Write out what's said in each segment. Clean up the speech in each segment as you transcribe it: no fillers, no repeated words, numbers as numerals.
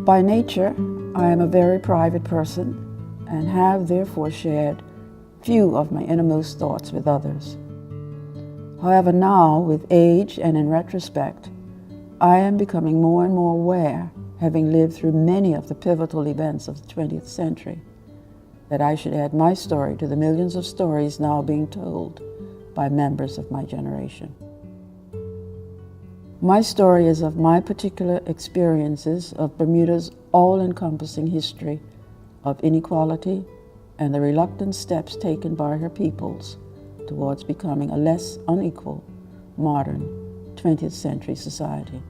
By nature, I am a very private person and have therefore shared few of my innermost thoughts with others. However, now, with age and in retrospect, I am becoming more and more aware, having lived through many of the pivotal events of the 20th century, that I should add my story to the millions of stories now being told by members of my generation. My story is of my particular experiences of Bermuda's all-encompassing history of inequality and the reluctant steps taken by her peoples towards becoming a less unequal, modern 20th century society.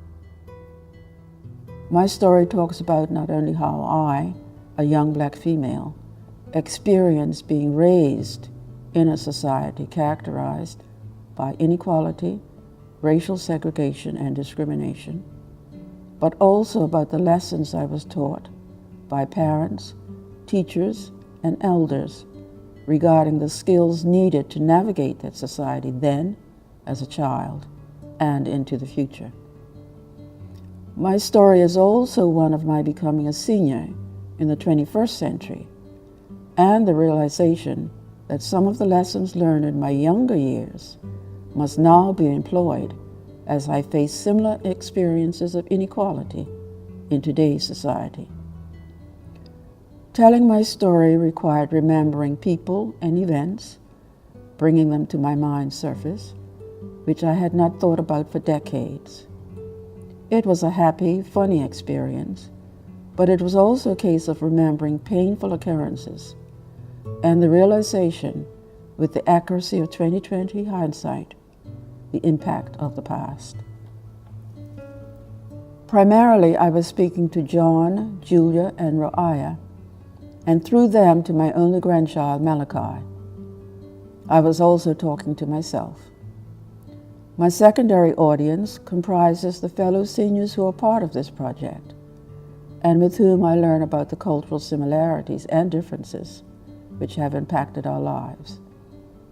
My story talks about not only how I, a young black female, experienced being raised in a society characterized by inequality, racial segregation, and discrimination, but also about the lessons I was taught by parents, teachers, and elders regarding the skills needed to navigate that society then, as a child, and into the future. My story is also one of my becoming a senior in the 21st century, and the realization that some of the lessons learned in my younger years must now be employed as I face similar experiences of inequality in today's society. Telling my story required remembering people and events, bringing them to my mind's surface, which I had not thought about for decades. It was a happy, funny experience, but it was also a case of remembering painful occurrences and the realization, with the accuracy of 2020 hindsight, the impact of the past. Primarily, I was speaking to John, Julia, and Roaya, and through them to my only grandchild, Malachi. I was also talking to myself. My secondary audience comprises the fellow seniors who are part of this project, and with whom I learn about the cultural similarities and differences which have impacted our lives,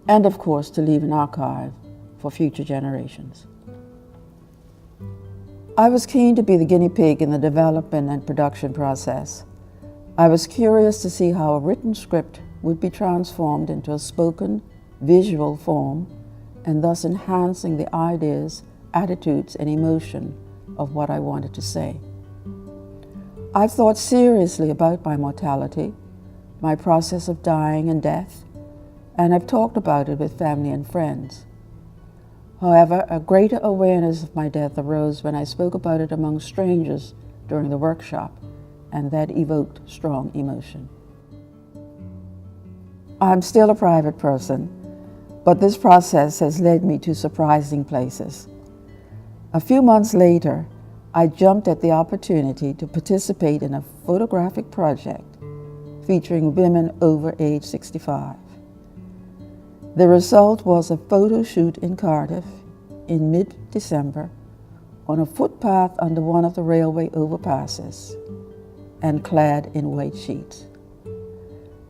and of course to leave an archive for future generations. I was keen to be the guinea pig in the development and production process. I was curious to see how a written script would be transformed into a spoken, visual form, and thus enhancing the ideas, attitudes, and emotion of what I wanted to say. I've thought seriously about my mortality, my process of dying and death, and I've talked about it with family and friends. However, a greater awareness of my death arose when I spoke about it among strangers during the workshop, and that evoked strong emotion. I'm still a private person, but this process has led me to surprising places. A few months later, I jumped at the opportunity to participate in a photographic project featuring women over age 65. The result was a photo shoot in Cardiff in mid-December on a footpath under one of the railway overpasses and clad in white sheets.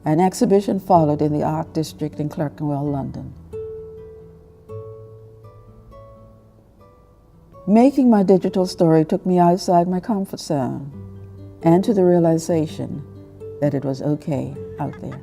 An exhibition followed in the Art District in Clerkenwell, London. Making my digital story took me outside my comfort zone and to the realization that it was okay out there.